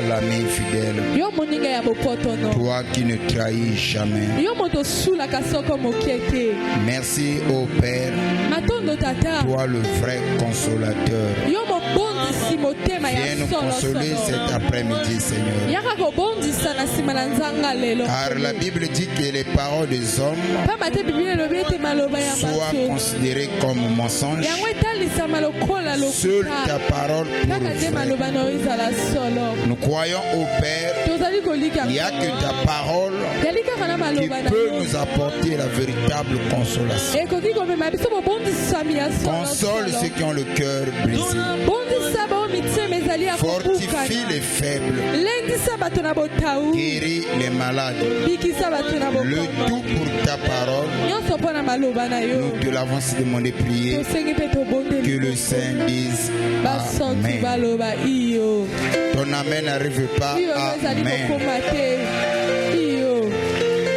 l'ami fidèle, toi qui ne trahis jamais. Merci au Père, toi le vrai consolateur. Viens nous consoler cet après-midi, Seigneur. Car la Bible dit que les paroles des hommes soient considérées comme mensonges. Seule ta parole pour vrai. Nous croyons au Père. Il n'y a que ta parole qui peut nous apporter la véritable consolation. Console ceux qui ont le cœur brisé. Fortifie les faibles. Guéris les malades. Le tout pour ta parole. Nous te l'avons si demandé prier. Que le Saint dise Amen. Ton Amen n'arrive pas. Amen.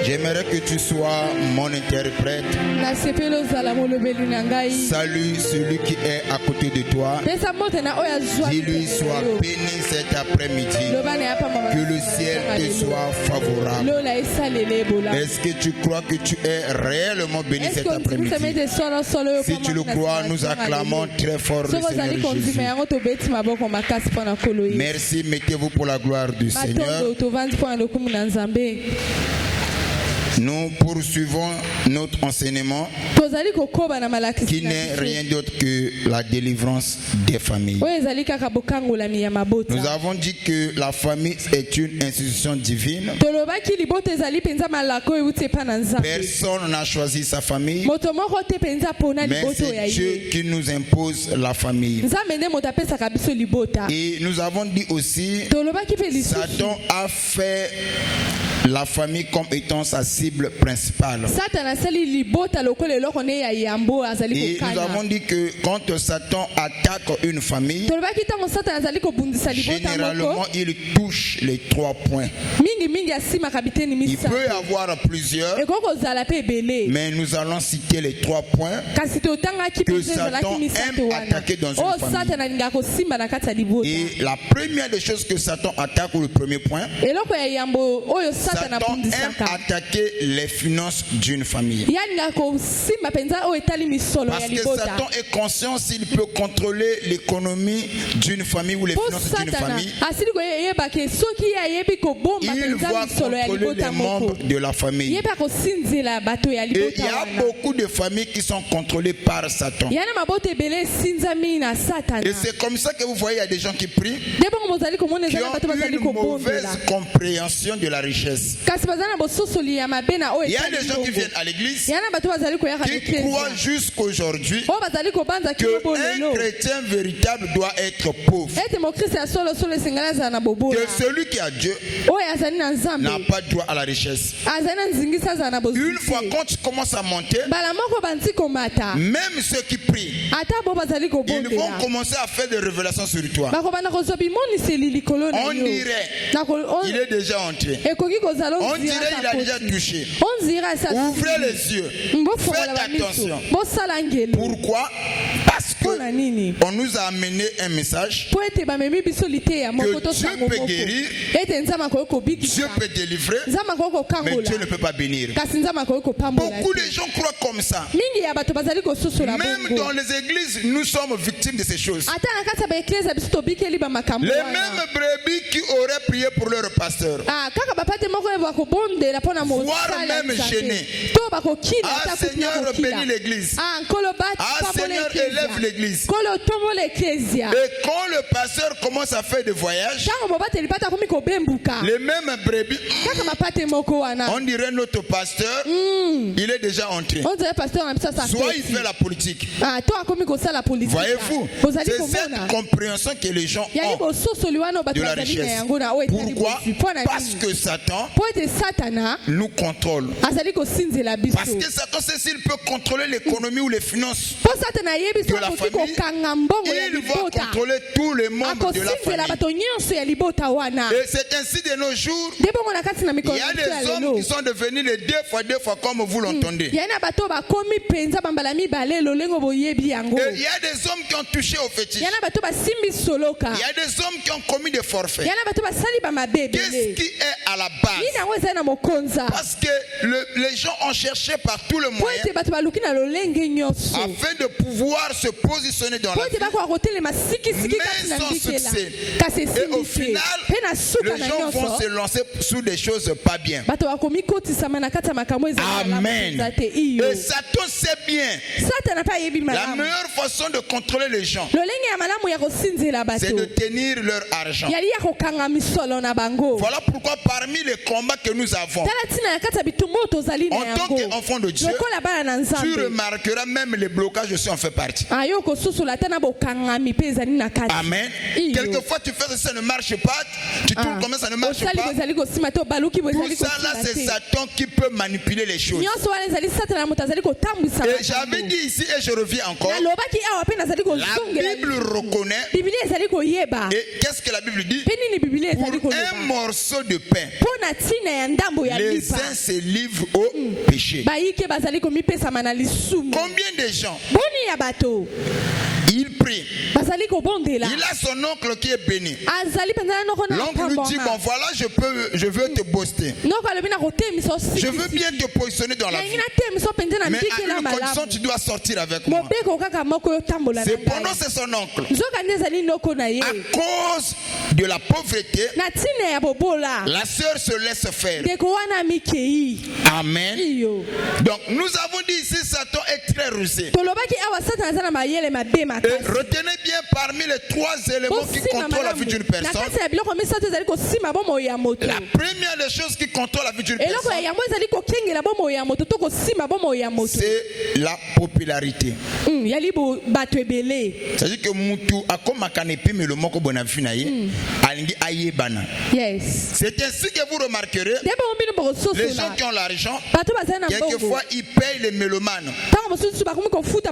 J'aimerais que tu sois mon interprète. Salue celui qui est à côté de toi. Dis-lui, sois béni cet après-midi. Que le ciel te soit favorable. Est-ce que tu crois que tu es réellement béni cet après-midi? Si tu le crois, nous acclamons très fort le Seigneur Jésus. Merci, mettez-vous pour la gloire du Seigneur. Nous poursuivons notre enseignement qui n'est rien d'autre que la délivrance des familles. Nous avons dit que la famille est une institution divine. Personne n'a choisi sa famille, mais c'est Dieu qui nous impose la famille. Et nous avons dit aussi, Satan a fait la famille comme étant sa cible principale. Et nous avons dit que quand Satan attaque une famille, généralement il touche les 3 points. Il peut y avoir plusieurs, mais nous allons citer les 3 points que Satan aime attaquer dans une famille. Et la première des choses que Satan attaque, ou le premier point, Satan aime attaquer les finances d'une famille. Parce que Satan est conscient s'il peut contrôler l'économie d'une famille ou les finances d'une famille. Il va contrôler les membres de la famille. Et il y a beaucoup de familles qui sont contrôlées par Satan. Et c'est comme ça que vous voyez, il y a des gens qui prient, qui ont une mauvaise compréhension de la richesse. Il y a des gens qui viennent à l'église, qui croient jusqu'aujourd'hui qu'un chrétien véritable doit être pauvre. Que celui qui a Dieu n'a pas droit à la richesse. Une fois quand tu commences à monter, même ceux qui prient, ils vont commencer à faire des révélations sur toi. On dirait il est déjà entré. On dirait il a déjà touché. Ouvrez les yeux. Faites attention. Pourquoi? Parce qu'on nous a amené un message que Dieu peut guérir, Dieu peut délivrer, mais Dieu ne peut pas bénir. Beaucoup de gens croient comme ça. Même dans les églises, nous sommes victimes de ces choses. Les mêmes brebis qui auraient prié pour leur pasteur, voire même gêné. Ah Seigneur, bénis l'église. Ah Seigneur, élève l'église. Et quand le pasteur commence à faire des voyages, les mêmes brebis, on dirait notre pasteur, il est déjà entré. Soit il fait la politique. Voyez-vous, c'est cette compréhension que les gens ont de la richesse. Pourquoi? Parce que Satan nous contrôle. Parce que Satan sait s'il peut contrôler l'économie ou les finances de la famille, il va contrôler tous les membres de la famille. Et c'est ainsi de nos jours, il y a des hommes qui sont devenus les deux fois comme vous l'entendez. Et il y a des hommes qui ont touché au fétiche. Il y a des hommes qui ont commis des forfaits. Qu'est-ce qui est à la base? Parce que les gens ont cherché par tout le moyen afin de pouvoir se positionner dans la vie, mais sans succès. Et au final, les gens vont se lancer sous des choses pas bien. Amen. Et Satan sait bien la meilleure façon de contrôler les gens, c'est de tenir leur argent. Voilà pourquoi parmi les combats que nous avons en tant qu'enfant de Dieu, tu remarqueras même les blocages aussi en fait partie. Amen. Quelquefois tu fais ça, ça ne marche pas, tu tournes comme ça ne marche pas. Tout ça là, c'est Satan qui peut manipuler les choses. Et j'avais dit ici et je reviens encore, la Bible reconnaît. Et qu'est-ce que la Bible dit? Pour un morceau de pain, les uns se livrent au péché. Combien de gens il prie, il a son oncle qui est béni. L'oncle lui dit, bon voilà, je veux te booster, je veux bien te positionner dans la vie, mais à une condition, tu dois sortir avec moi. Cependant c'est son oncle, à cause de la pauvreté, la sœur se laisse faire. Amen. Donc nous avons dit ici, Satan est très rusé. Et retenez bien parmi les trois éléments qui contrôlent la vie d'une personne. La première des choses qui contrôle la vie d'une personne, c'est la popularité. C'est-à-dire que Moutou a comme un canépé, mais le moko bonafinaye, alingi ayebana. C'est ainsi que vous remarquerez, les gens qui ont l'argent, quelquefois ils payent les mélomanes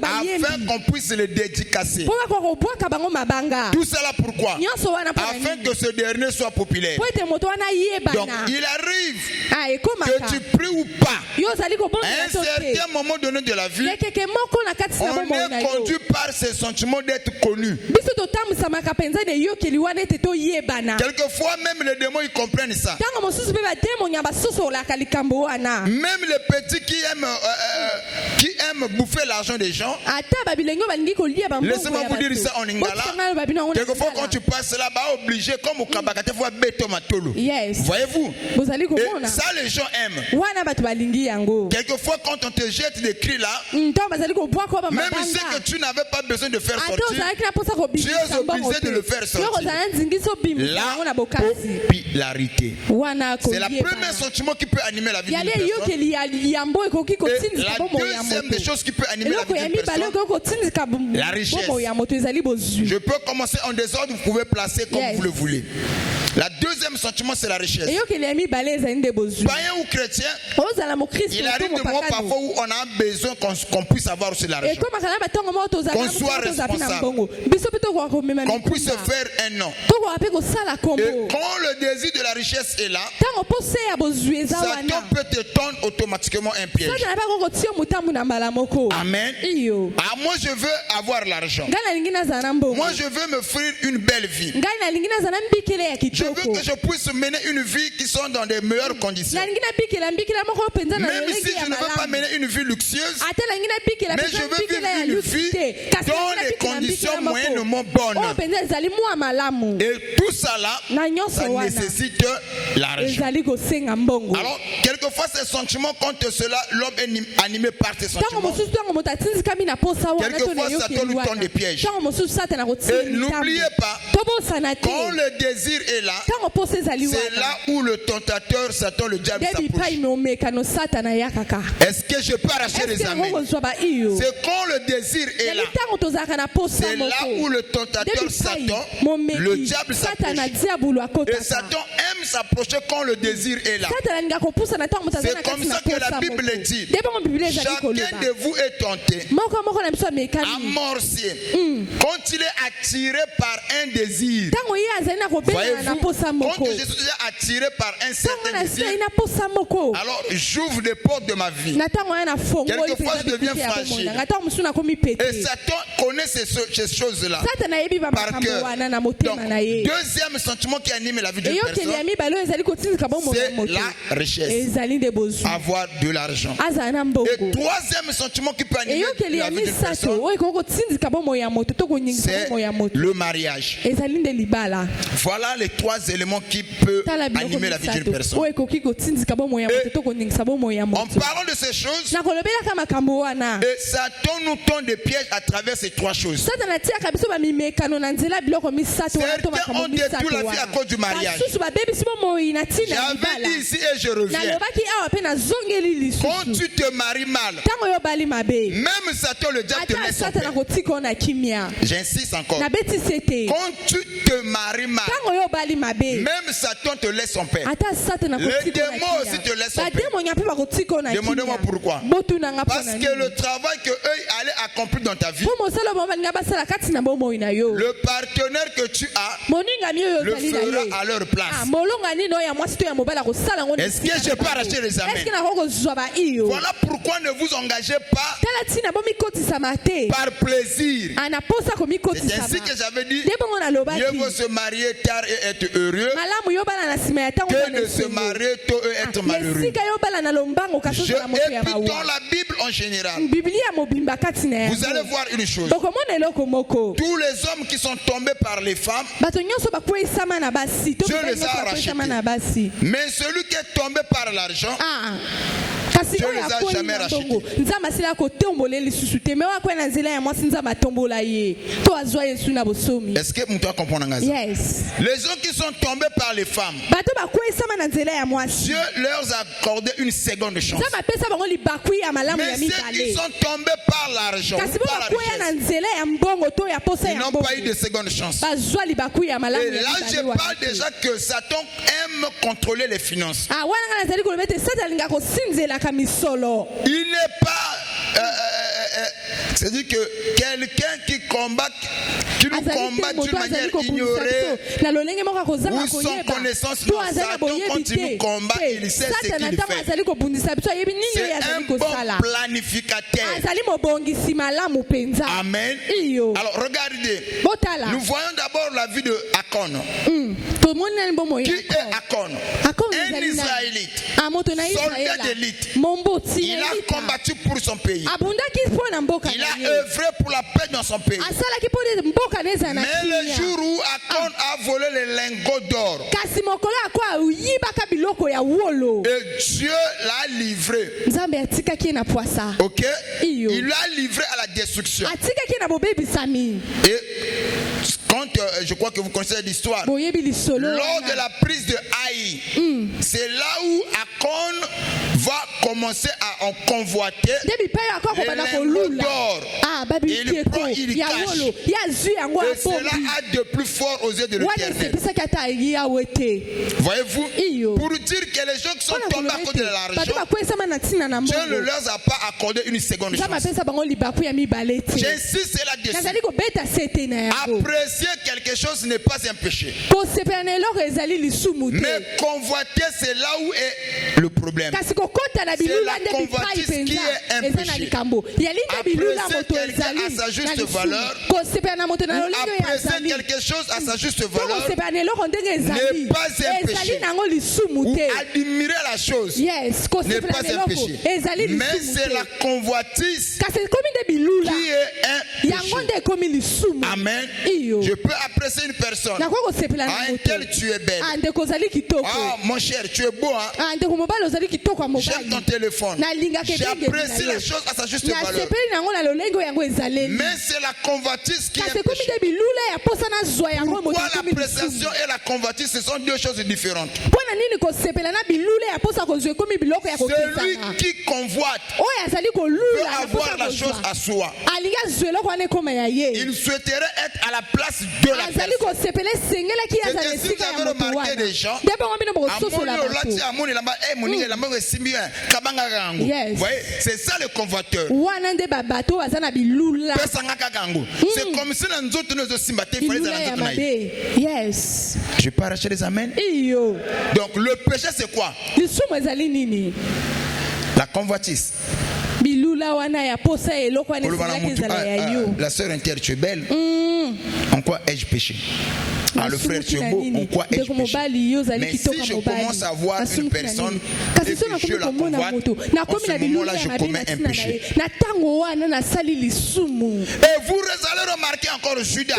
afin qu'on puisse les dédicacer. Tout cela pourquoi? Afin que ce dernier soit populaire. Donc il arrive que tu pries ou pas, à un certain moment donné de la vie, on est conduit par ce sentiment d'être connu. Quelquefois même les démons ils comprennent ça. Même les petits qui aiment bouffer l'argent des gens. Laissez-moi vous dire ça en lingala. Quelquefois quand tu passes là-bas, obligé comme au Kabakate, faut béton matolo. Voyez-vous? Et ça les gens aiment. Quelquefois quand on te jette des cris là, même ce que tu n'avais pas besoin de faire sortir, tu es obligé de le faire sortir. La popularité, c'est la première sentiment qui peut animer la vie d'une personne. Et la deuxième des choses qui peut animer la vie d'une personne, la richesse. Je peux commencer en désordre, vous pouvez placer comme vous le voulez. La deuxième sentiment, c'est la richesse. Païen ou chrétien, il arrive de moments parfois où on a besoin qu'on puisse avoir aussi l'argent, qu'on soit responsable, qu'on puisse faire un nom. Et quand le désir de la richesse est là, Satan peut te tendre automatiquement un piège. Amen. Ah, moi je veux avoir l'argent. Moi je veux me offrir une belle vie. Je veux que je puisse mener une vie qui soit dans des meilleures conditions. Même si je ne veux pas mener une vie luxueuse, mais je veux vivre une vie dans les conditions moyennement bonnes. Et tout ça là, ça nécessite l'argent. Alors, quelquefois ces sentiments, contre cela, l'homme est animé par ces sentiments. Quelquefois, Satan lui tend des pièges. Et n'oubliez pas, quand le désir est là, c'est là où le tentateur, Satan, le diable s'approche. Est-ce que je peux arracher les amis? C'est quand le désir est là, c'est là où le tentateur, Satan, le diable s'approche. Et Satan aime même s'approcher quand le désir est là. C'est comme ça que la Bible dit. Chacun de vous est tenté, amorcé, quand il est attiré par un désir. Voyez-vous, quand je suis attiré par un certain désir, alors j'ouvre les portes de ma vie. Quelquefois je deviens fragile. Et Satan connaît ces choses-là par cœur. Donc, deuxième sentiment qui anime la vie d'une personne, c'est la richesse. Avoir de l'argent. Et troisième sentiment qui peut animer la vie d'une personne, c'est le mariage. Voilà les trois éléments qui peuvent animer la vie d'une personne. En parlant de ces choses, et Satan nous tend des pièges à travers ces trois choses. Certains ont détruit la vie à cause du mariage. J'avais dit ici et je reviens. Quand tu te maries mal, même Satan le diable te laisse en paix. J'insiste encore. Quand tu te maries mal, même Satan te laisse en paix. Les démons aussi te laissent en paix. Demandez-moi pourquoi. Parce que le travail que eux allaient accomplir dans ta vie, le partenaire que tu as le fera à leur place. Est-ce que je peux arracher les amens? Voilà pourquoi ne vous engagez pas par plaisir. C'est ainsi que j'avais dit, mieux vaut se marier tard et être heureux que de se marier tôt et être malheureux. Et puis dans la Bible en général, vous allez voir une chose. Tous les hommes qui sont tombés par les femmes, Dieu les a rachetés. Mais celui qui est tombé par l'argent, Dieu les a jamais rachetés. Est-ce que vous comprenez? Yes. Les gens qui sont tombés par les femmes, Dieu leur a accordé une seconde chance. Mais ceux qui sont tombés par l'argent, par la richesse, ils n'ont pas eu de seconde chance. Et là, je parle déjà que Satan aime contrôler les finances. Il n'est pas... c'est-à-dire que quelqu'un qui combat, qui nous combat d'une manière ignorée ou sans connaissance, non, Satan, quand il nous combat, il sait ce qu'il fait. C'est un bon planificateur. Amen. Alors regardez, nous voyons d'abord la vie de Akon. Qui est Akon? Un Israélite, soldat d'élite. Il a combattu pour son pays. Il a œuvré pour la paix dans son pays. Mais le jour où Akon a volé les lingots d'or, et Dieu l'a livré. Ok? Il l'a livré à la destruction. Et quand je crois que vous connaissez l'histoire, lors de la prise de Haï, c'est là où Akon va commencer à en convoiter les lingots d'or. Il prend, il cache. Et cela a de plus fort aux yeux de l'Éternel. Voyez-vous, pour dire que les gens qui sont tombés à cause de l'argent, Dieu ne leur a pas accordé une seconde chance. J'insiste là-dessus. Apprécier quelque chose n'est pas un péché. Mais convoiter, c'est là où est le problème. C'est la convoitise qui est un péché. Apprécier quelqu'un à sa juste valeur, apprécier quelque chose à sa juste valeur n'est pas un péché. Ou admirer la chose n'est pas un péché. Mais c'est la convoitise qui est un péché. Amen. Je peux apprécier une personne. Ah, un tel, tu es belle. Ah, mon cher, tu es beau. Hein? J'aime ton téléphone. J'apprécie la chose à sa juste valeur. Mais c'est la convoitise qui est péché. Pourquoi l'appréciation et la convoitise, ce sont deux choses différentes? Celui qui convoite veut avoir la chose à soi. Il souhaiterait être à la place de la personne. C'est ainsi que vous avez remarqué des gens. C'est ça le convoiteur. C'est comme si nous Yes. Je peux arracher les amens. Donc le péché c'est quoi? La convoitise. La sœur intérieure, tu es belle. En quoi ai-je péché? Le frère, tu es beau. En quoi ai-je péché? Mais si je commence à voir une personne et que je la convoite, en ce moment-là, je commets un péché. Et vous allez remarquer encore Judas.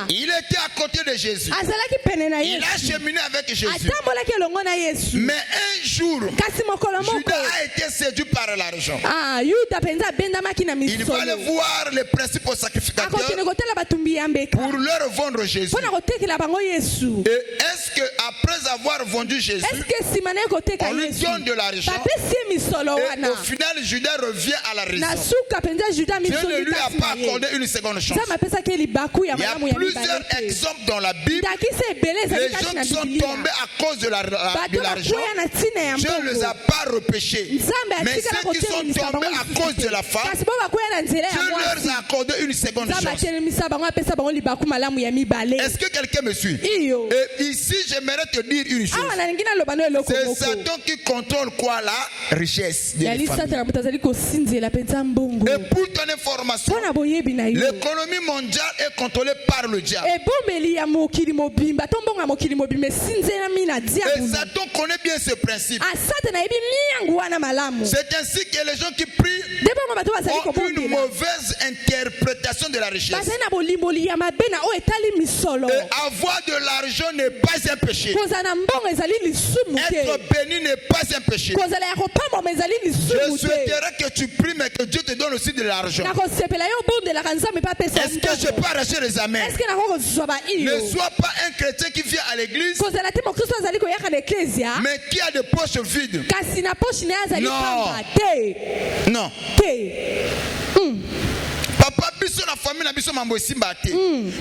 Il était à côté de Jésus. Il a cheminé avec Jésus. Mais un jour, Judas a été séduit par l'argent. Il va aller voir les principaux sacrificateurs pour leur vendre Jésus. Et est-ce qu'après avoir vendu Jésus, on lui donne de l'argent et au final Judas revient à la raison? Dieu ne lui a pas accordé une seconde chance. Il y a plusieurs exemples dans la Bible. Les gens qui sont tombés à cause de l'argent, Dieu ne les a pas repêchés. Mais ceux qui sont tombés à cause de la femme, Dieu leur a accordé une seconde chance. Est-ce que quelqu'un me suit? Et ici, j'aimerais te dire une chose. C'est Satan qui contrôle quoi? La richesse de la famille. Et pour ton information, l'économie mondiale est contrôlée par le diable. Et Satan connaît bien ce principe. C'est ainsi que les gens qui prient ont une mauvaise interprétation de la richesse. Et avoir de l'argent n'est pas un péché. Être béni n'est pas un péché. Je souhaiterais que tu pries, mais que Dieu te donne aussi de l'argent. Est-ce que je peux arracher les amens? Ne sois pas un chrétien qui vient à l'église, mais qui a des poches vides. Non. Papa, la famille,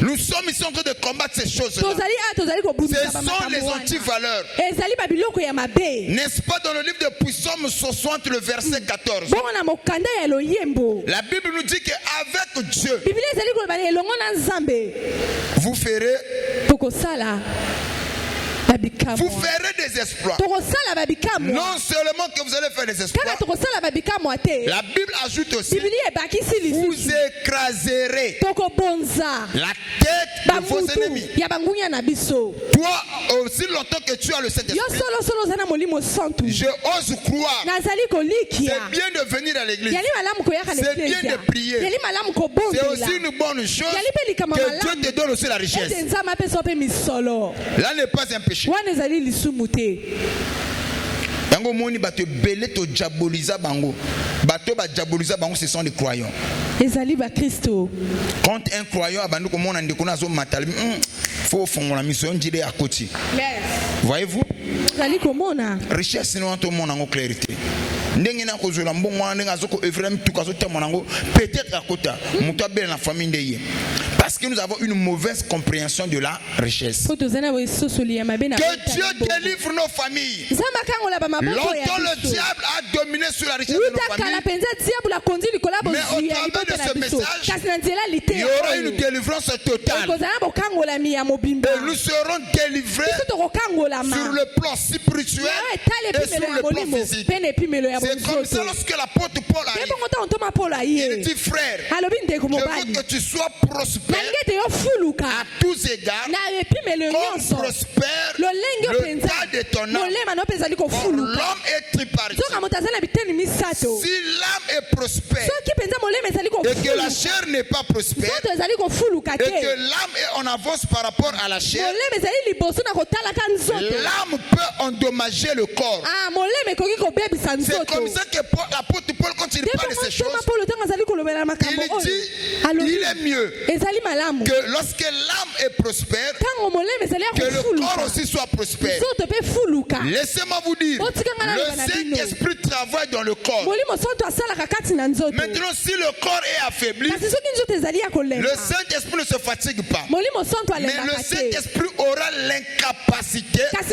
nous sommes ici en train de combattre ces choses. Ce sont les antivaleurs. N'est-ce pas dans le livre de Psaume 60, le verset 14? La Bible nous dit qu'avec Dieu, vous ferez des exploits. Non seulement que vous allez faire des exploits, la Bible ajoute aussi, vous écraserez la tête de vos ennemis. Toi, aussi longtemps que tu as le Saint-Esprit, je ose croire, c'est bien de venir à l'église, c'est bien de prier, c'est aussi une bonne chose que Dieu te donne aussi la richesse. Là n'est pas un péché. Yango moni bato belé to diaboliser bango. Bato ba diaboliser bango, ce sont des croyants. Quand un croyant abandu ko mona ndeko na zo matali, faut fongola mission dire à côté. Voyez-vous? Richesse no to mona ngo clarité. Ndenge na kozula mbongo ndenge azoko Ephraim tukazo temonango peut-être à côté muto belle na famille ndeye. Parce que nous avons une mauvaise compréhension de la richesse. Que Dieu délivre nos familles. Longtemps le diable a dominé sur la richesse de nos familles. Mais au travers de ce message, il y aura une délivrance totale. Et nous serons délivrés sur le plan spirituel et sur le plan physique. C'est comme ça lorsque l'apôtre Paul arrive. Il dit frère, je veux que tu sois prospère à tous égards, comme prospère le tas de ton âme. Or, l'homme est tripartite. Si l'âme est prospère et que la chair n'est pas prospère, et que l'âme est en avance par rapport à la chair, l'âme peut endommager le corps. C'est comme ça que l'apôtre Paul, quand il parle de ces choses, il dit il est mieux que lorsque l'âme est prospère, que le corps aussi soit prospère. Laissez-moi vous dire, le Saint-Esprit travaille dans le corps. Maintenant, si le corps est affaibli, le Saint-Esprit ne se fatigue pas. Mais le Saint-Esprit aura l'incapacité à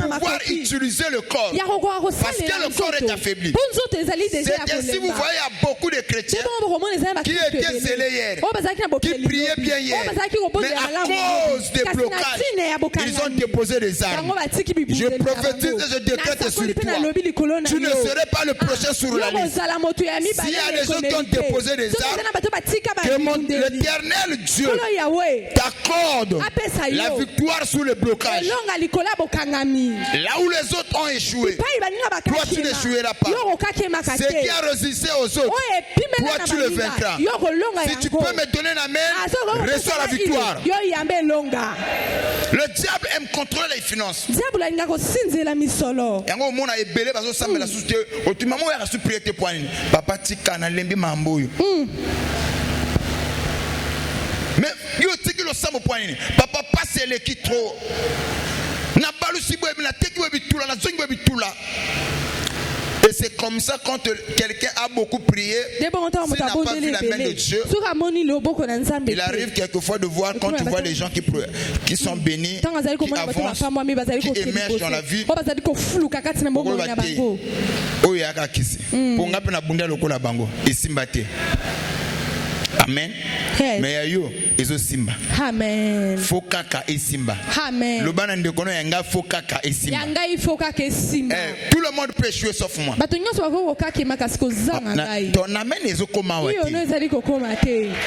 pouvoir utiliser le corps. Parce que le corps est affaibli. C'est ainsi, vous voyez, il y a beaucoup de chrétiens qui étaient zélés hier, qui priaient bien hier, mais à cause des blocages, ils ont déposé des armes. Je prophétise et je décrète sur toi, tu ne serais pas le prochain sur la liste. S'il y a des gens qui ont déposé des armes, que l'Éternel Dieu t'accorde la victoire sur le blocage. Là où les autres ont échoué, toi tu n'échoueras pas. Ce qui a résisté aux autres, toi tu le vaincras. Si tu peux me donner la main, reçois la victoire. Le diable aime contrôler les finances. Papa tika na lembi mambo. Mais yo tiki lo samo point. Papa passe les qui trop. Na balu si boy na teki boy bitula na zongi boy bitula. Et c'est comme ça quand quelqu'un a beaucoup prié, s'il n'a pas vu la main de Dieu, il arrive quelquefois de voir quand tu vois les gens qui sont bénis, qui avancent, qui émergent dans la vie. Amen. Mais yo ezo simba. Amen. Fokaka esimba. Amen. Le bana ndekono yanga fokaka esimba. Yanga ifokaka esimba. Tout le monde peut échouer sauf moi. Ton amen ezo koma wate.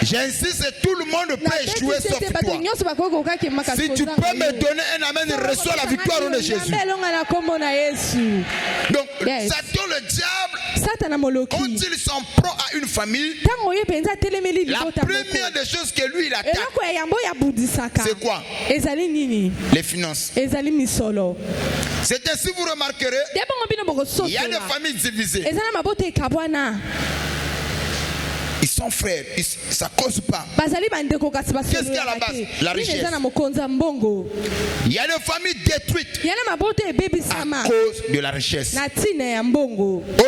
J'insiste, tout le monde peut échouer sauf toi. Si tu peux me donner un amen, reçois la victoire au nom de Jésus. Donc Satan le diable, quand il s'en prend à une famille, la première des choses que lui il attaque, c'est quoi? Les finances. C'est ainsi vous remarquerez, il y a des familles divisées. Ils sont frères, ça ne cause pas. Qu'est-ce qu'il y a à la base? La richesse. Il y a des familles détruites à cause de la richesse.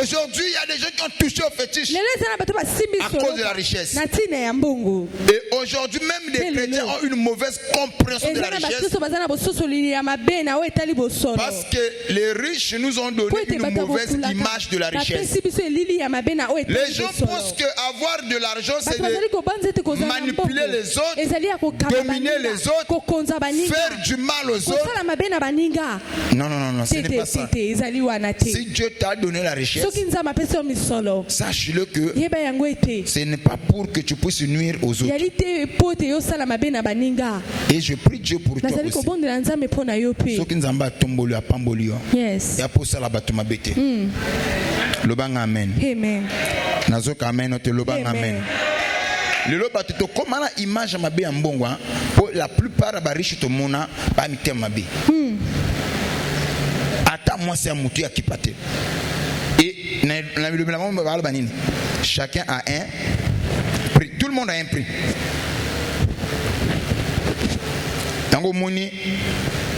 Aujourd'hui, il y a des gens qui ont touché au fétiche à cause de la richesse. Et aujourd'hui, même des chrétiens ont une mauvaise compréhension de la richesse. Parce que les riches nous ont donné une mauvaise image de la richesse. Les gens pensent qu'avoir de l'argent, c'est de manipuler les autres, dominer les autres, faire du mal aux autres. Non, non, non, non, ce n'est pas ça. Si Dieu t'a donné la richesse, sache-le que ce n'est pas pour que tu puisses nuire aux autres. Et je prie Dieu pour toi aussi. Ceux qui nous ont tombé à Pamboli, il y a pour ça la bâtiment bêté. Le bang amen. Amen. Nazoka amen, te le bang amen. Le loba te comment la image ma bé en bongo pour la plupart des riches to mona pas mi thème ma bé. Attends moi c'est un moutou qui pate. Et le maman va banine. Chacun a un prix. Tout le monde a un prix. Tango moni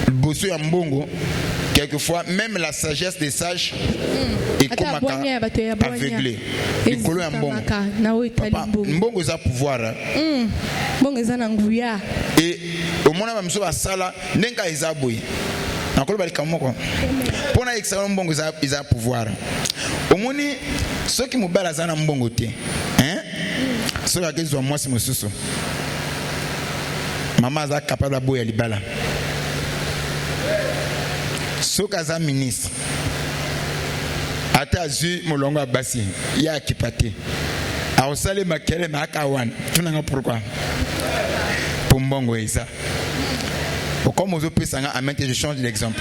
bosso ya mbongo. Quelquefois, même la sagesse des sages est comme aveuglée. Il colle un bon. Mbongo za pouvoir. Et au moment où je suis à Sala, nenga izaboui. Encore bali kamoko. Pour na excellent mbongo za pouvoir. Au moment ceux qui me baladent dans mbongo te, hein? Ceux qui sont moi c'est mon souci. Maman za capable de boire libala. Sokaza ministre ata zu molongo abasi ya kipate a osale makele makawan tunanga pourquoi pour mbongo eza comme ozo pesanga amen je change l'exemple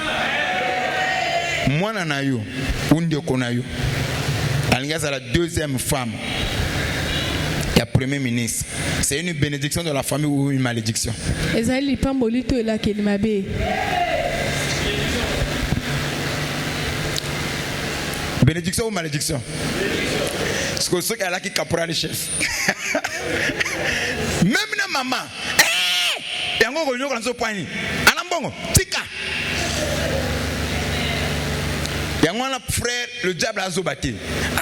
mwana na yo unde kona yo alingaza la deuxième femme la premier ministre c'est une bénédiction de la famille ou une malédiction ezali pambolito ela kelimabe. Bénédiction ou malédiction? Parce que ceux qui ont qui caporal chef. Même na maman. Eh! Yango gonyo kanzo poigni. Anambongo, tika. Yango na frère le diable a zobati.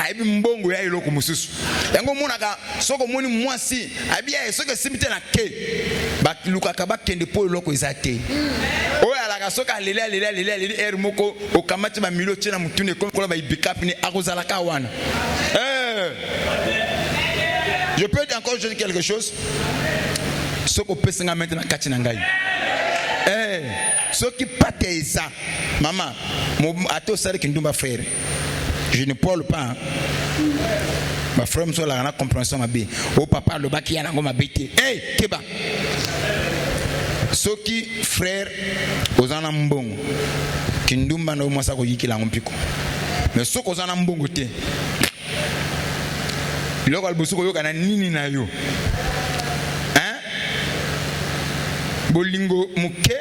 Aibi mbongo ya iloko mususu. Yango monaka soko moni mwasi, abi ya soko simite na ke. Ba lukaka ba kende po iloko izate. Oya alaka soka lele er moko okamati ba milo tina mutune kola ba ibikap ni akozalaka wana. Je peux encore dire quelque chose. Ce qu'on peut se maintenant katinangai. Ce qui pate ça, maman, à tout ça qui nous va faire. Je ne parle pas. Ma frère me soit la compréhension ma bé. Oh papa le baki yana ngoma bete. Hey keba. Ce qui frère aux anambongo. Kindumba no mwasa ko yiki la ngompiko. Mais ce qu'on anambongo te. Loko albusuko yoka na nini na yo. Hein? Bolingo muke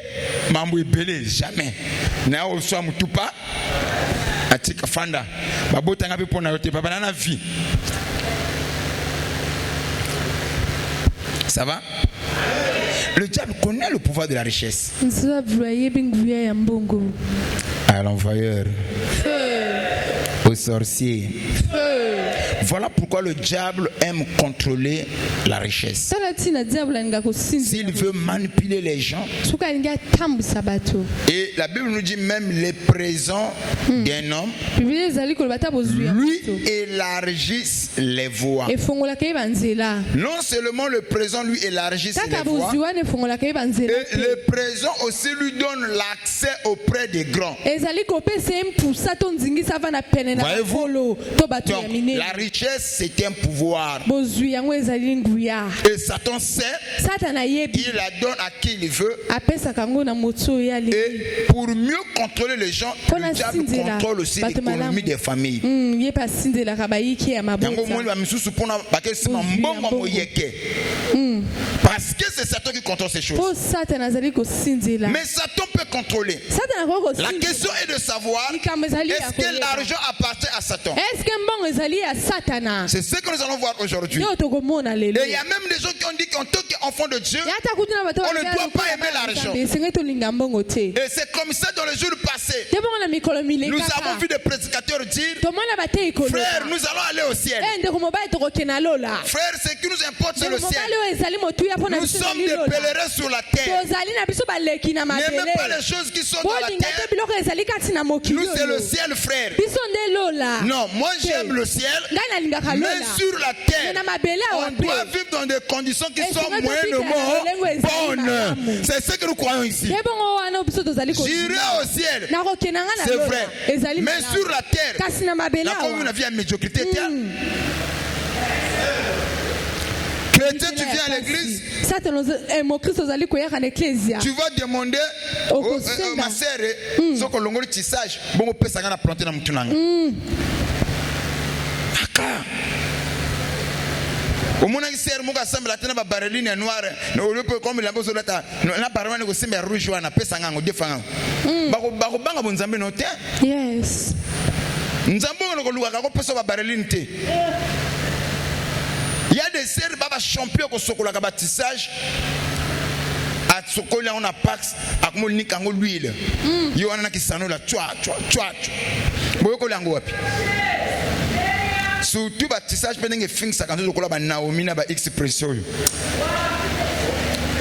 mambo ebele jamais. Na o so mutupa atika fanda. Babota ngapi pona yote papa na vie. Ça va? Le diable connaît le pouvoir de la richesse. À l'envoyeur. Au sorcier. Voilà pourquoi le diable aime contrôler la richesse. S'il veut manipuler les gens. Et la Bible nous dit même les présents d'un homme lui élargissent les voies. Non seulement le présent lui élargit les voies, et le présent aussi lui donne l'accès auprès des grands. Voyez-vous? Donc, la richesse c'est un pouvoir. Et Satan sait, il la donne à qui il veut. Et pour mieux contrôler les gens, le diable contrôle aussi l'économie des familles. Parce que c'est Satan qui contrôle ces choses. Mais Satan peut contrôler. La question est de savoir, est-ce que l'argent appartient à Satan? C'est ce que nous allons voir aujourd'hui. Et il y a même des gens qui ont dit qu'en tant qu'enfant de Dieu, on ne doit pas aimer l'argent. Et c'est comme ça dans les jours passés. Nous avons vu des prédicateurs dire, frère, nous allons aller au ciel. Frère, ce qui nous importe, c'est le ciel. Nous sommes des pèlerins sur la terre. N'aimez pas les choses qui sont dans la terre. Nous, c'est le ciel, frère. Non, moi j'aime le ciel. Mais sur la terre, on doit vivre dans des conditions qui sont moyennement bonnes. C'est ce que nous croyons ici. J'irai au ciel, c'est vrai. Mais sur la terre, la commune vie à médiocrité. Chrétien, tu viens à l'église, tu vas demander ma sœur, ce que l'on dit sage, bon, on peut s'en planter dans mon tunang. Au moment où sœur muka samba tena ba bareline noire no le peut comme la bozo lata na barwana ko simba rouge wana pesa ngango defanga bako banga bonzambe no te. Yes. Nzambo ko luka ko pesa ba bareline te. Il y a des sœurs baba champion ko sokola ka baptissage a sokola on a pax akumoni kango l'huile. Yo wana ki sano la twa. Boyo ko lango wapi? Surtout baptissage pendant que fin ça quand tu kola ba Naomi na ba expression.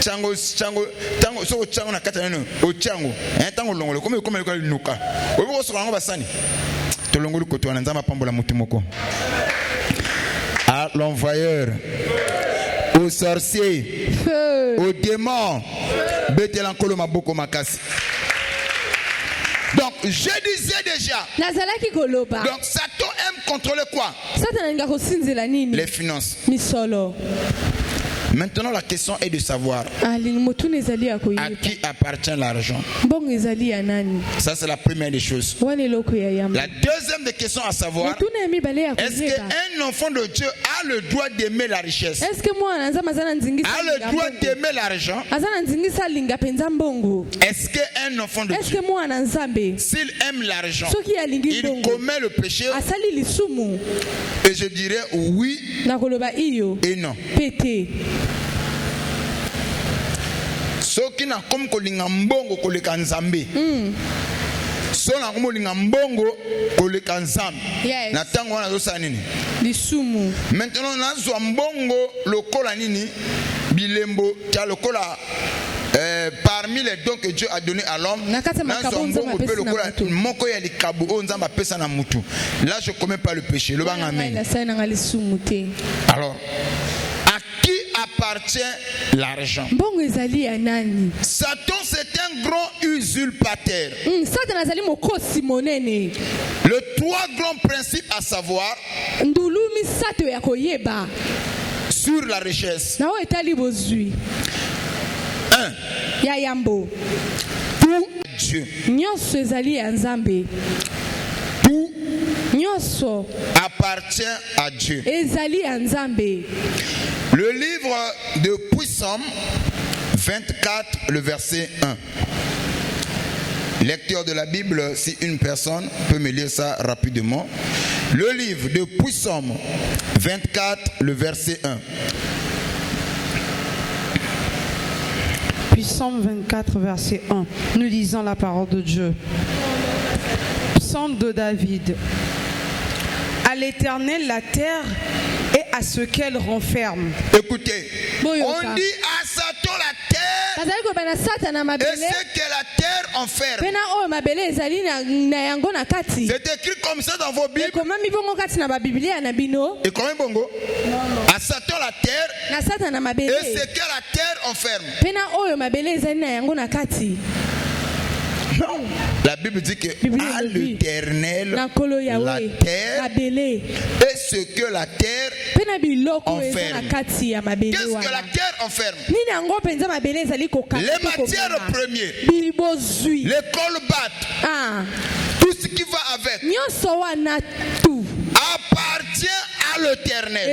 Chango so chango na kata neno o chango tango longolo comme le nuka. Obo so ngo basani. To longolo ko to na nzamba pambola mutu moko. À l'envoyeur, au sorcier, au démon, betelanko maboko makasi. Donc, je disais déjà. Donc, Satan aime contrôler quoi? Les finances. Maintenant, la question est de savoir à qui appartient l'argent. Ça, c'est la première des choses. La deuxième des questions à savoir, est-ce qu'un enfant de Dieu a le droit d'aimer la richesse? A le droit d'aimer l'argent? Est-ce qu'un enfant de Dieu, s'il aime l'argent, il commet le péché? Et je dirais oui et non. Ce qui n'a comme kolinga mbongo koleka nzambe. So na kolinga mbongo koleka nzambe. Na tango wana zosa nini? Lisumu. Maintenant nazwa mbongo lokola nini? Bilembo tia lokola parmi les dons que Dieu a donné à l'homme, là je ne commets pas le péché. Alors, à qui appartient l'argent? Satan, c'est un grand usurpateur. Le trois grands principes à savoir sur la richesse. 1. Tout Dieu. Tout appartient à Dieu. Le livre de Psaume 24, le verset 1. Lecteur de la Bible, si une personne peut me lire ça rapidement. Le livre de Psaume 24, le verset 1. Psaume 24, verset 1. Nous lisons la parole de Dieu. Psaume de David. À l'Éternel la terre et à ce qu'elle renferme. Écoutez, on dit à Satan la terre et ce que la terre enferme. C'est écrit comme ça dans vos Bibles. Et comment bongo? À Satan la terre et ce que la terre enferme. Non. La Bible dit que à l'Éternel la terre et ce que la terre enferme. Qu'est-ce que la terre enferme? Les matières premières, les colbates, tout ce qui va avec appartient à l'Éternel.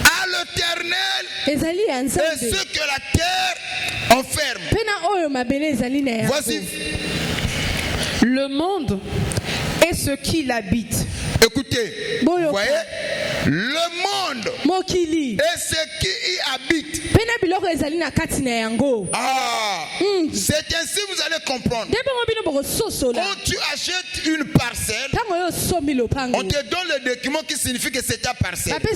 À l'Éternel et ce que la terre enferme. Voici. Le monde et ce qui l'habite. Écoutez, vous voyez, le monde et ce qui y habite. Ah, c'est ainsi vous allez comprendre. Quand tu achètes une parcelle, on te donne le document qui signifie que c'est ta parcelle. Mais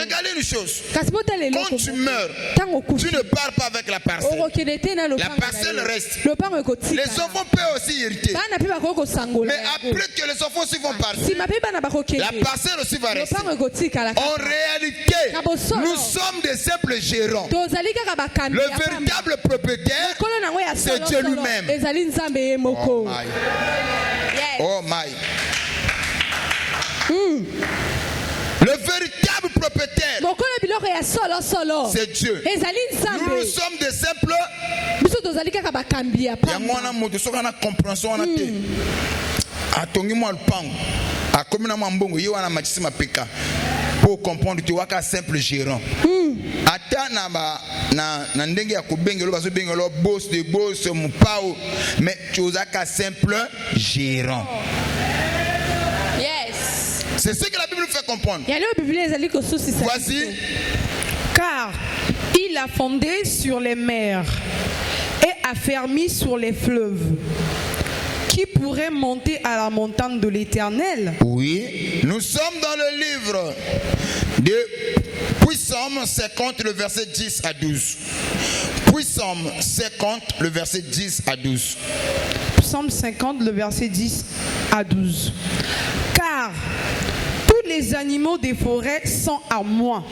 regardez une chose. Quand tu meurs, tu ne pars pas avec la parcelle. La parcelle reste. Les enfants peuvent aussi hériter. Mais après que les enfants aussi vont partir, la parcelle aussi va rester. En réalité, nous sommes des simples gérants. Le véritable propriétaire, c'est Dieu lui-même. Oh my. Oh my. Le véritable propriétaire, c'est Dieu. Nous sommes des simples. Pour comprendre, tu vois qu'un simple gérant. Na ndenge ya kubengelo bazo bengelo boss de boss mupao, mais tu as qu'un simple gérant. Yes. C'est ce que la Bible nous fait comprendre. Voici. Car il a fondé sur les mers et affermi sur les fleuves. Qui pourrait monter à la montagne de l'Éternel? Oui, nous sommes dans le livre de Psaume 50, le verset 10 à 12. Psaume 50, le verset 10 à 12. Psaume 50, le verset 10 à 12. Car tous les animaux des forêts sont à moi.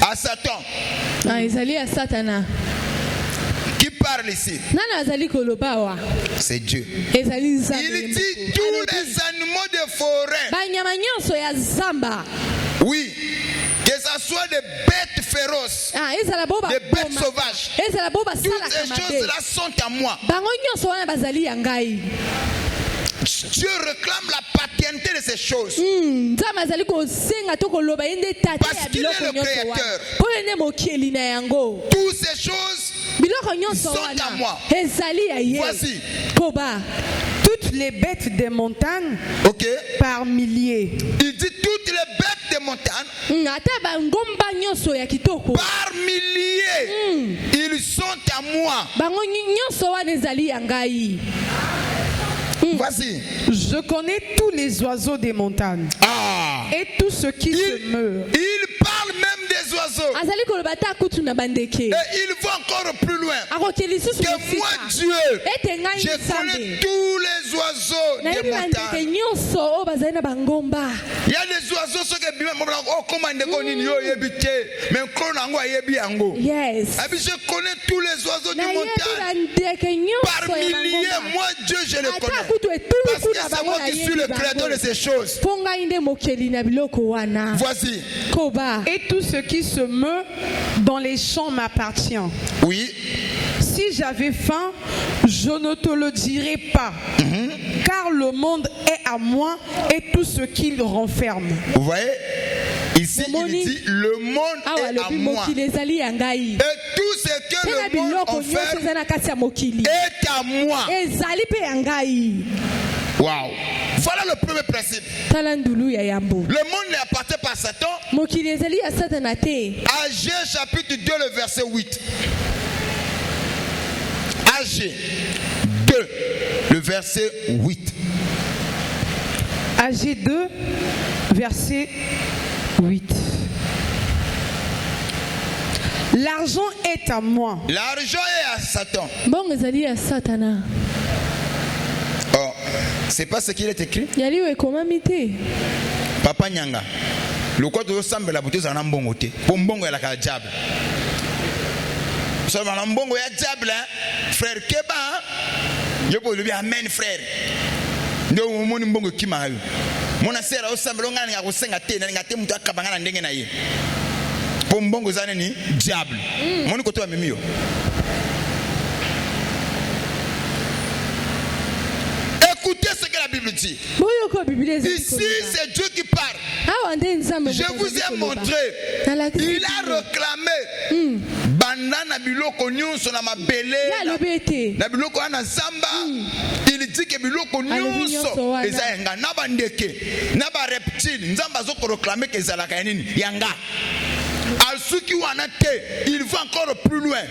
À Satan. À Satan. Qui parle ici? C'est Dieu. Il dit tous les animaux de forêt Oui. Que ce soit des bêtes féroces, des bêtes sauvages, toutes ces choses-là sont à moi. Dieu réclame la paternité de ces choses. Parce qu'il est le créateur. Toutes ces choses sont à moi. Voici. Toutes les bêtes des montagnes, par milliers. Il dit toutes les bêtes des montagnes, par milliers, ils sont à moi. Voici. Je connais tous les oiseaux des montagnes. Et tout ce qui se meurt. Il parle même des oiseaux. Et il va encore plus loin. Que moi, Dieu, je connais tous les oiseaux des montagnes. Il y a des oiseaux qui je connais tous les oiseaux des montagnes. Par milliers, moi, Dieu, je les connais. Parce que c'est moi qui suis le créateur de ces choses. Voici. Et tout ce qui se meut dans les champs m'appartient. Oui. Si j'avais faim, je ne te le dirais pas. Car le monde est à moi et tout ce qu'il renferme. Vous voyez? Ici, il dit le monde est à moi. Et tout ce que le monde enferme est à moi. Wow. Voilà le premier principe. Le monde n'est appartenu par Satan. Agé chapitre 2, le verset 8. Agé 2, le verset 8. Agé 2, verset 8. L'argent est à moi. L'argent est à Satan. Oh, c'est pas ce qu'il est écrit. Papa Nyanga. Le quoi de semble la bouteille en ambongote. Pour mbongo ya la diable. Seulement en mbongo ya diable, frère Keba. Je peux lui dire amen frère. Ndio moni mbongo kima yo. Mona sera osambelo ngani ya kusenga te na ngate mtu akabangana ndenge na ye. Pour mbongo zane ni diable. Moni koto mimi yo. Écoutez ce que la Bible dit. Ici, c'est Dieu qui parle. Je vous ai montré. Il a réclamé. Bandana biloko nyonso na mabele. Na biloko ana zamba. Il dit que biloko nyonso ezanga na bandeke, na ba reptile. Nzamba zo réclamer que ezalaka yanini yanga. Il va encore plus loin.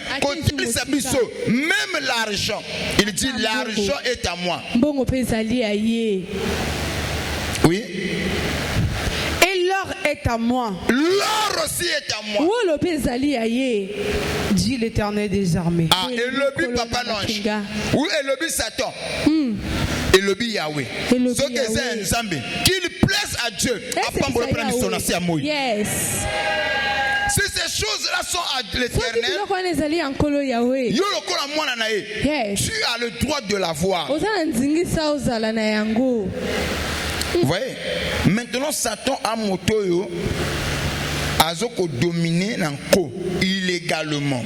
Même l'argent. Il dit l'argent est à moi. Oui. Et l'or est à moi. L'or aussi est à moi. Dit l'Éternel des armées. Ah, et le but Papa l'ange. Oui, et le but Satan. Et le but Yahweh. Ce que c'est un Zambé. Qu'il plaise à Dieu. Yes. Si ces choses-là sont à l'Éternel, tu as le droit de la voir. Vous voyez? Maintenant, Satan a moto azoko dominer nanko illégalement.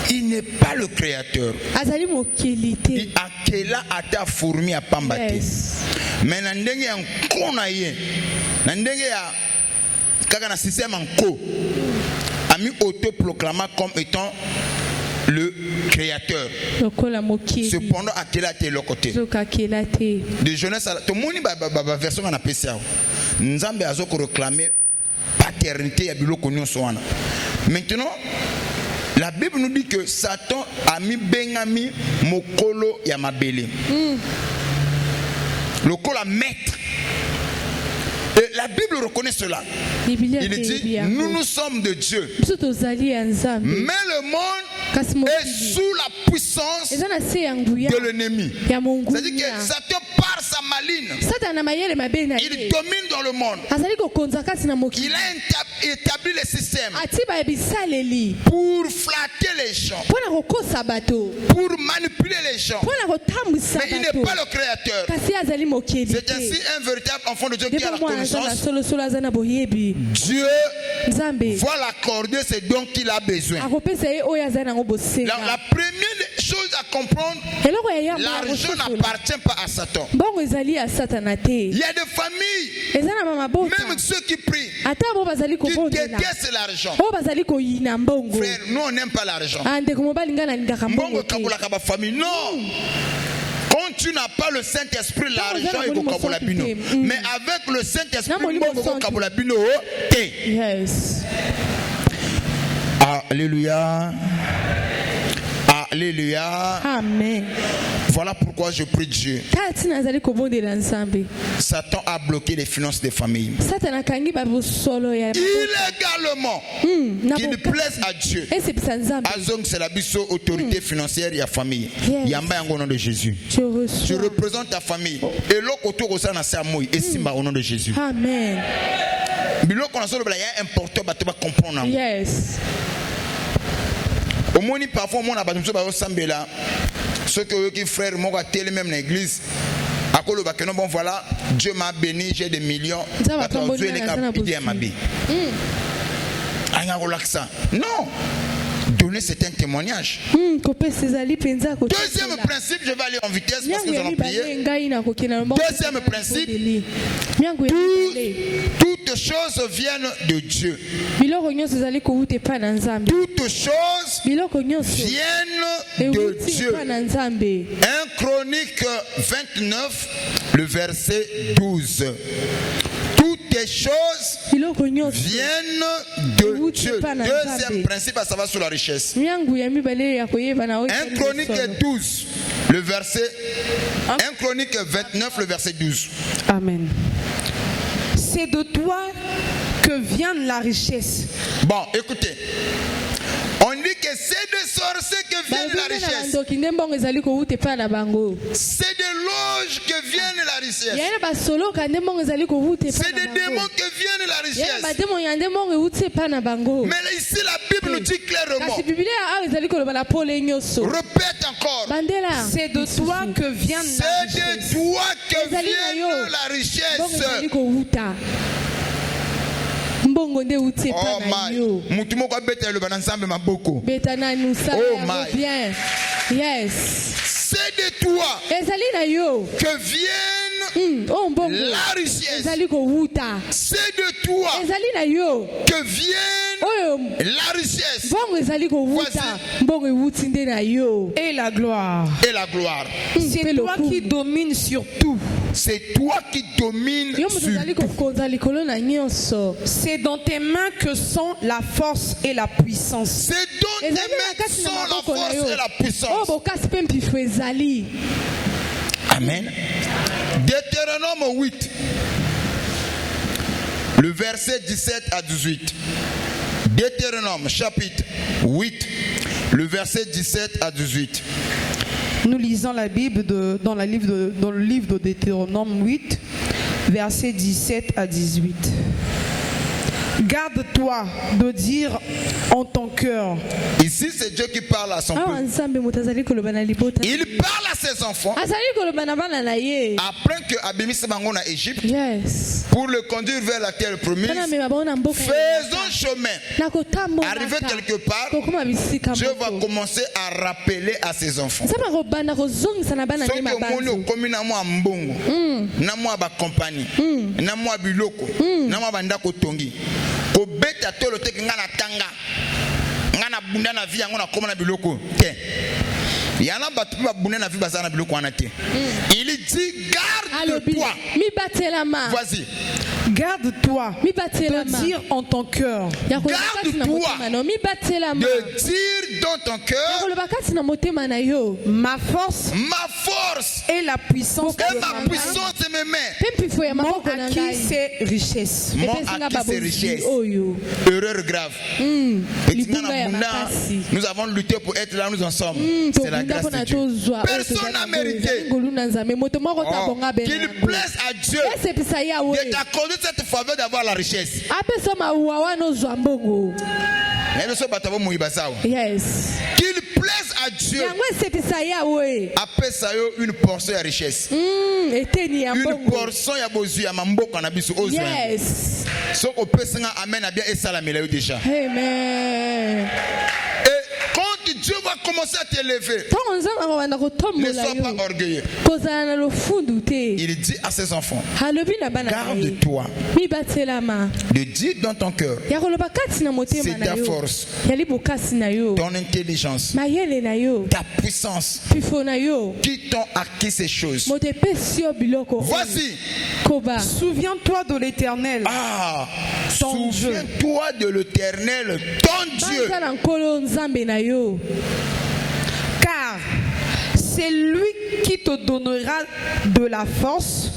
Il n'est pas le créateur. Il a kela ata fourmi à pambate. Mais nandenge ya nkona ye. Nandenge ya kaka na système anko a mis autoproclamé comme étant le créateur. Cependant, à quel est le côté de Genèse, tout le monde a version en apprécié. Nous avons réclamé paternité à biloko nyonso. Maintenant, la Bible nous dit que Satan a mis Bengami mokolo ya mabele. Le kola maître. Et la Bible reconnaît cela. Il dit, nous sommes de Dieu. Mais le monde est sous la puissance de l'ennemi. C'est-à-dire que Satan par sa maline, il domine dans le monde. Il a établi le système pour flatter les gens, pour manipuler les gens. Mais il n'est pas le créateur. C'est ainsi un véritable enfant de Dieu qui a la connaissance. Dieu va l'accorder ce dont il a besoin. La première chose à comprendre, l'argent n'appartient pas à Satan. Il y a des familles, même ceux qui prient, qui détestent l'argent. Frère, nous on n'aime pas l'argent. Non. Quand tu n'as pas le Saint-Esprit, l'argent est au Kabolabino. Mais avec le Saint-Esprit, au Kabolabino, yes. Alléluia. Alléluia. Amen. Voilà pourquoi je prie Dieu. Satan a bloqué les finances des familles. Illégalement. Qui ne plaise à Dieu. Azong, c'est la biso autorité financière et la famille. Yamba yango au nom de Jésus. Je représente ta famille. Et l'autre autour ça na samoi et simba au nom de Jésus. Amen. Biloko na solo bla ya important ba te ba comprendre. Yes. Au moins parfois mon abatumso ba osambela. Ceux qui frère mon a télé même l'église. À cause de bon voilà, Dieu m'a béni, j'ai des millions. Non. Donner c'est un témoignage. Deuxième principe, je vais aller en vitesse parce que nous allons prier. Deuxième principe, toutes choses viennent de Dieu. Toutes choses viennent de Dieu. 1 Chronique 29, le verset 12. Toutes les choses viennent de Dieu. Deuxième principe, ça va sur la richesse. 1 Chronique 12, le verset 1 Chronique 29, le verset 12. Amen. C'est de toi que vient la richesse. Bon, écoutez. On dit que c'est de sorciers que vient la richesse. C'est de loges que vient la richesse. C'est des démons que viennent la richesse. Mais ici la Bible nous dit clairement. Répète encore. C'est de toi que vient la richesse. C'est de toi que vient la richesse. Oh my. Yes. C'est de toi que vienne la richesse. C'est de toi que vienne la richesse. Et la gloire. Et la gloire. C'est toi qui domines sur tout. C'est toi qui domines sur tout. C'est dans tes mains que sont la force et la puissance. C'est dans tes mains que sont la force et la puissance. Amen. Deutéronome 8, le verset 17 à 18. Deutéronome chapitre 8, le verset 17 à 18. Nous lisons la Bible dans le livre de Deutéronome 8, verset 17 à 18. Garde-toi de dire en ton cœur. Ici, c'est Dieu qui parle à son peuple. Il parle à ses enfants. Après que Abimi Sebango en Égypte, pour le conduire vers la terre promise, faisons chemin. Arrivé quelque part, Dieu va commencer à rappeler à ses enfants. Kobeta tolo te ngana tanga ngana bunda na vie ngona koma na biloko te yana batu ba bunda na vie bazana biloko wana te. Il dit garde-toi. Mi batela ma. Vas-y. Garde-toi de dire en ton cœur. Garde-toi de dire dans ton cœur, ma force et la puissance de mes mains. M'ont acquis ces richesses. Erreur grave. Nous avons lutté pour être là où nous en sommes. C'est la grâce de Dieu. Personne n'a mérité qu'il plaise à Dieu de t'accorder cette faveur d'avoir la richesse. Yes. Qu'il plaise à Dieu. Appelle ça une portion de richesse. Une portion de bozu ya mamboka na biso ozo. Yes. So ko pesa nga amen a bien et ça la mela déjà. Amen. Et quand Dieu va commencer à t'élever, ne sois pas orgueilleux. Il dit à ses enfants, garde-toi de dire dans ton cœur, c'est ta force, ton intelligence, ta puissance qui t'ont acquis ces choses. Voici, souviens-toi de l'Éternel. Souviens-toi de l'Éternel, ton Dieu. Car c'est lui qui te donnera de la force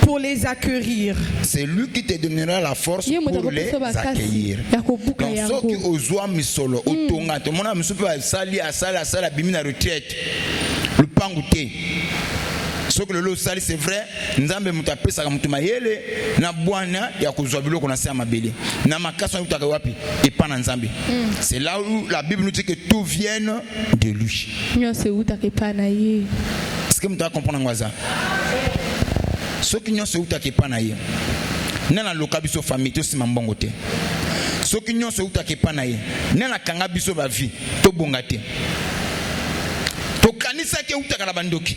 pour les accueillir. C'est lui qui te donnera la force pour les accueillir. Donc, ceux qui osent misolo, otonga, tout le monde a mis sur sali à bimi na retraite, le pangouté. Ce que le lot sali c'est vrai, nzambe mutape sa mutuma yele na bwana ya kuzwa biloko na sia mabele. Na makaso utaka wapi et pas na nzambe. C'est là où la Bible nous dit que tout vient de lui. Est-ce que vous comprenez ngwaza? Ce qui n'ont se utaka pas na ye. Nana lokabiso famille to sima mbongo te. Ce qui n'ont se utaka pas na ye. Nana kanga biso ba vie to bongate. To kanisa ke utaka na bandoki.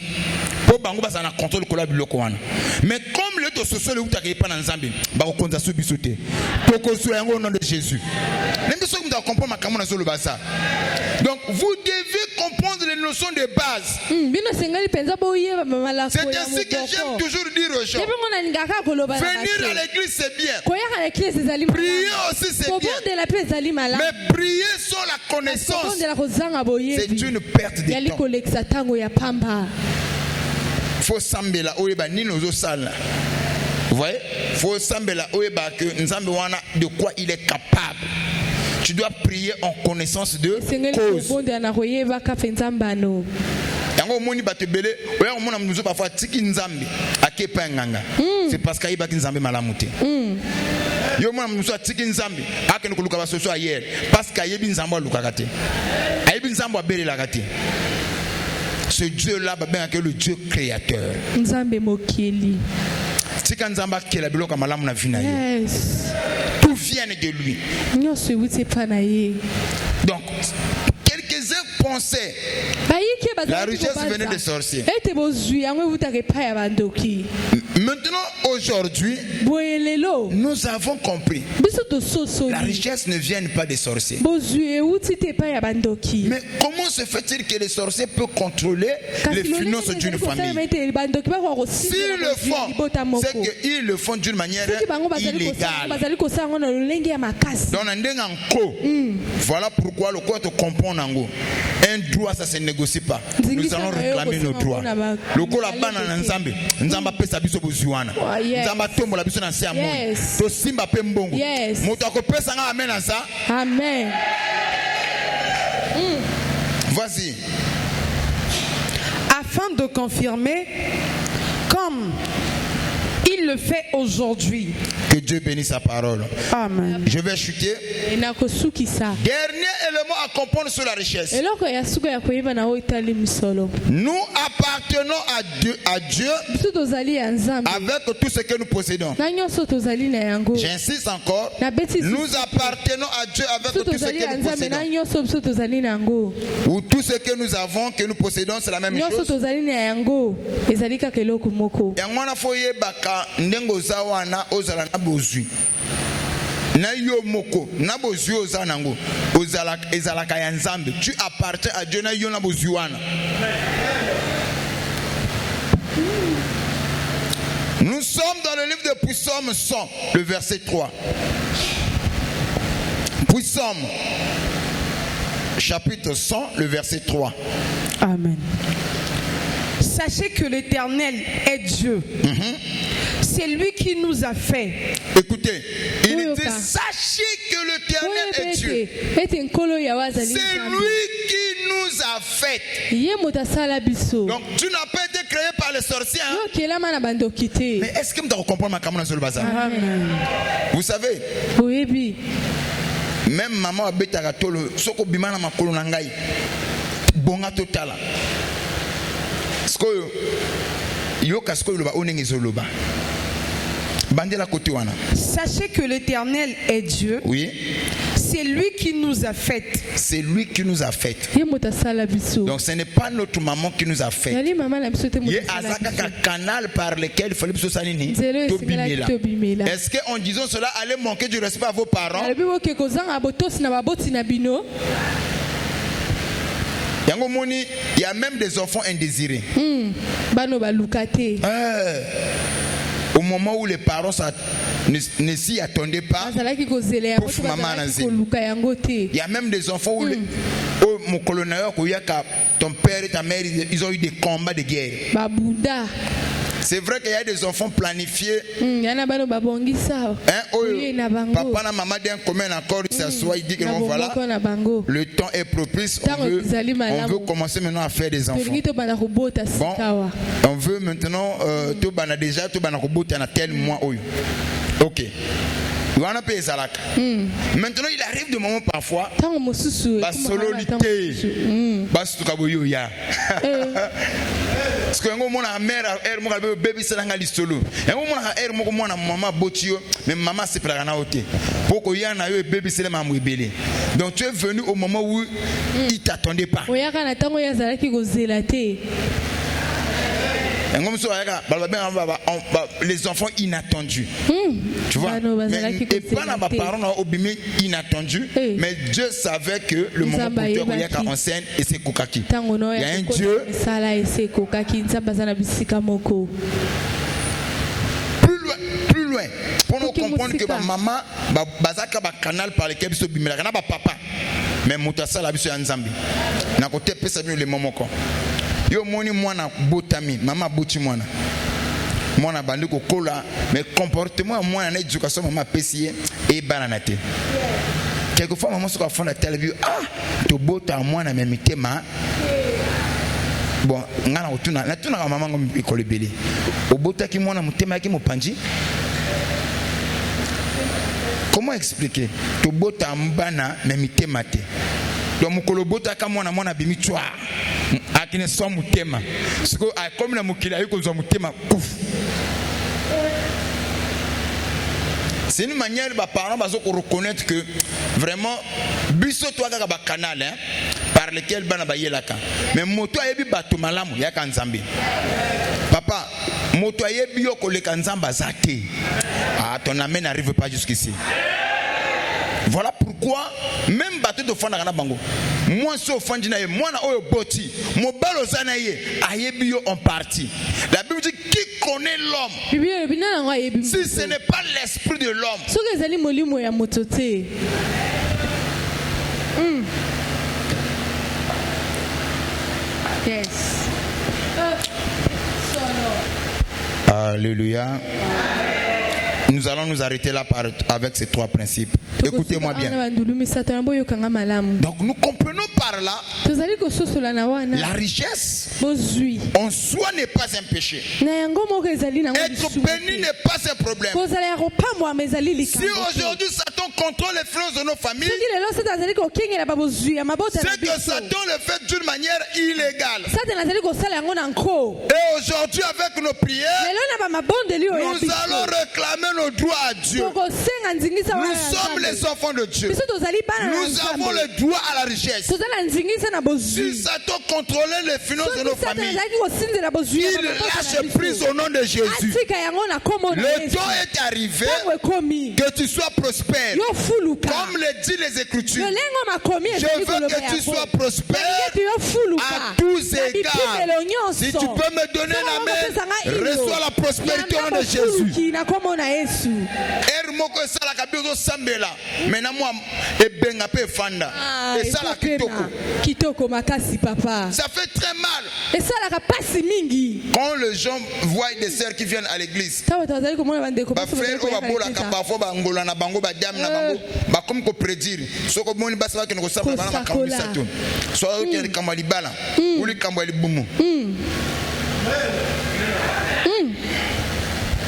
Po bango ba sana contrôle kola biloko wana. Mais comme le to social utaka pas na nzambe, ba ko konza so biso te. To ko so yango au nom de Jésus. Même si vous comprenez ma kamona sur le basa. Donc vous devez comprendre les notions de base. C'est ainsi que j'aime toujours dire aux gens. Venir à l'église c'est bien. Prier aussi c'est bien. Mais prier sans la connaissance, c'est une perte de temps. Faut sambela oyeba nini ozo sala. Vous voyez? Faut sambela oyeba que nzambe wana de quoi il est capable. Tu dois prier en connaissance de cause. Yango moni batebele, oya mona mnuzo parfois tiki nzambe akepa nganga. C'est parce qu'il ba nzambe malamuté. Yo mona mnuzo tiki nzambe akene kuluka ba soso hier parce qu'il yebi nzambe lukaka te. Ayebi nzambe abele la kate. Ce Dieu là ba bien que le Dieu créateur. Nzambe mokili. Tika nzamba kela biloko malamu na vina yo. Yes. Tout vient de lui. Donc quelques-uns pensaient la richesse venait des sorciers. Maintenant, aujourd'hui, nous avons compris. La richesse ne vient pas des sorciers. Mais comment se fait-il que les sorciers peuvent contrôler les finances d'une famille? S'ils le font, c'est qu'ils le font d'une manière illégale. Voilà pourquoi le corps te comprend. Un droit, ça se négocie pas. Nous allons réclamer nos droits. Le corps la banane nzambe, nzamba pesa biso bozuana. Nzamba tombo la biso na sia mo. To simba pe mbongo. Moto akopesa nga amen na ça. Amen. Vas-y. Afin de confirmer comme il le fait aujourd'hui. Que Dieu bénisse sa parole. Amen. Je vais chuter. Dernier élément à comprendre sur la richesse. Nous appartenons à Dieu avec tout ce que nous possédons. J'insiste encore. Nous appartenons à Dieu avec tout ce que nous possédons. Ou tout ce que nous avons, que nous possédons, c'est la même chose. Ndengo zawana ozala na bozui na yo moko na bozui ozanango ozala ezalaka ya nzambe. Tu appartiens à Dieu na yo na bozui wana. Nous Nous sommes dans le livre de Psaume 100, le verset 3. Psaume, chapitre 100, le verset 3. Amen. Sachez que l'Éternel est Dieu. C'est lui qui nous a fait. Écoutez, il dit sachez que l'Éternel est Dieu. C'est lui qui nous a fait. Donc tu n'as pas été créé par les sorciers. Mais est-ce que vous comprenez ma caméra sur le bazar? Vous savez, même maman a bétara tolo soko bimana makolo nangai bonga totala. Sko yo kasko loba onengezo loba. Bandela côté wana. Sachez que l'Éternel est Dieu. Oui. C'est lui qui nous a fait. C'est lui qui nous a fait. Donc ce n'est pas notre maman qui nous a fait. Il y a un canal par lequel il fallait que ce Est-ce qu'en disant cela allez manquer du respect à vos parents? Il y a même des enfants indésirés. Au moment où les parents ne s'y attendaient pas, il y a même des enfants où mon colonel, ton père et ta mère, ils ont eu des combats de guerre. C'est vrai qu'il y a des enfants planifiés. Papa et maman d'un commun accord, il s'assoit, il dit que bon, voilà, le temps est propice, on veut commencer maintenant à faire des enfants. Bon, on veut maintenant, tout déjà, tout à tel mois. Ok. Maintenant, il arrive des moments parfois, parce que mon mère a baby c'est solo. Maman botio, mais maman c'est pas na oté. Pourquoi y en a eu baby c'est maman bébé. Donc tu es venu au moment où il t'attendait pas. Les enfants inattendus. Tu vois, et pas dans ma parole inattendu, mais Dieu savait que le moment pour toi il y a en scène et c'est Kokaki. Il y a un Dieu. Plus loin, pour nous comprendre que ma maman bazaka ba canal par lequel se bimela kana ba papa, mais mutasa la biso ya Nzambe. Na côté pesa bien le moment ko. Yo moni mwana botami, maman boti mwana. Mwana bandi ko kola, mais comportement mwana na éducation maman pesier et bananate. Quelquefois maman se fait la télévision, to bota mwana même tema. Bon, ngana otuna, na tuna maman ngom ikole belé. Obota ki mwana mutema ki mopanji. Comment expliquer? To bota mbana même tema te. Donc mukolo bota ka mwana bimi twa. Akine so mutema. Siko comme na mukila yuko zo mutema pouf. C'est une manière les parents de reconnaître que vraiment biso toi kaka ba canal par lequel bana ba yelaka. Mais moto ayebi bato malamu ya kanzambe. Papa, moto ayebi yo ko le kanzamba zate. Ton amen n'arrive pas jusqu'ici. Voilà pourquoi même bateau de fond na bango. Moi so fandi na ye, moi na oyo boti, mo balo zana ye, ayebi yo en partie. La Bible dit qui connaît l'homme? Si ce n'est pas l'esprit de l'homme. Yes. Alléluia. Nous allons nous arrêter là avec ces trois principes. Écoutez-moi bien. Donc nous comprenons par là la richesse en soi n'est pas un péché. Être béni n'est pas un problème. Si aujourd'hui Satan contrôle les finances de nos familles, c'est que Satan le fait d'une manière illégale. Et aujourd'hui avec nos prières, nous allons réclamer nos droits à Dieu. Nous sommes les enfants de Dieu. Nous avons le droit à la richesse. Si Satan contrôlait les finances de nos familles, il lâche prise au nom de Jésus. Le temps est arrivé que tu sois prospère. Comme le dit les Écritures, je veux que tu sois prospère à tous égards. Si tu peux me donner la main, reçois la prospérité au nom de Jésus. Moko esala kabizo sambela mena moi ebenga pe fanda esala kitoko makasi papa. Ça fait très mal esala ka pasi mingi quand les gens voient des sœurs qui viennent à l'église. Ba frère o babola ka parfois ba ngola na bango ba dam na bango ba comme ko prédire soko moni basa ba ke ngo sambela bana makambisa to so ke kamali bala uli kambali bumu.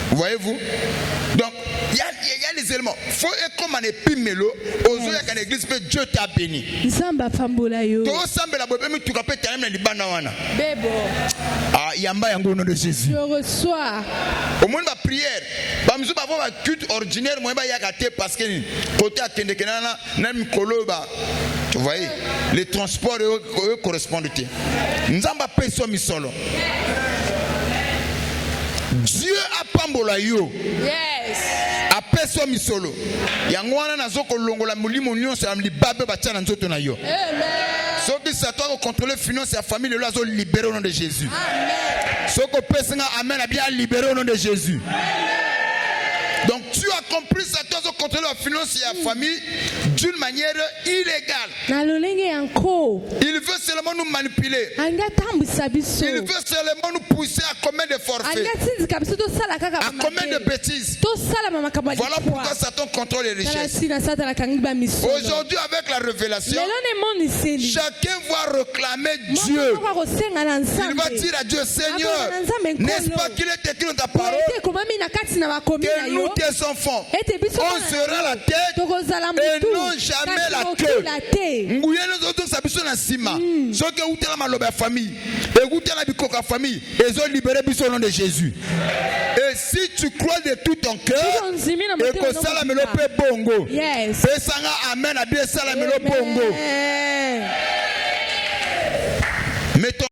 Voyez-vous? Donc, il y a les éléments. Il faut être comme un épimelo. Aux yeux de l'église, Dieu t'a béni. Tu il y a un nom de Jésus. Je reçois. Au moment de la prière, il y a un culte ordinaire. Parce que côté à Kendekenana, tu vois, les transports correspondent. Nous avons personne solo. Dieu a pambola yo. Yes. A peso misolo. Yangwana na zoko longola mulimo nyonso amli babe bachana nzoto na yo. Amen. Soki Satan contrôler finance et la famille le lazo libérer au nom de Jésus. Amen. Soko pesinga amen a bien libéré au nom de Jésus. Donc tu as compris Satan contrôler la finance et la famille d'une manière illégale. Il veut seulement nous manipuler. Il veut seulement nous pousser à commettre des forfaits, à commettre des bêtises. Voilà pourquoi Satan contrôle les richesses. Aujourd'hui avec la révélation, chacun va réclamer Dieu. Il va dire à Dieu, Seigneur, n'est-ce pas qu'il est écrit dans ta parole que nous tes enfants, on sera la tête et non jamais la queue. Au nom de Jésus. Et si tu crois de tout ton cœur, et que ça la melope bongo, amen à Dieu ça la melope bongo.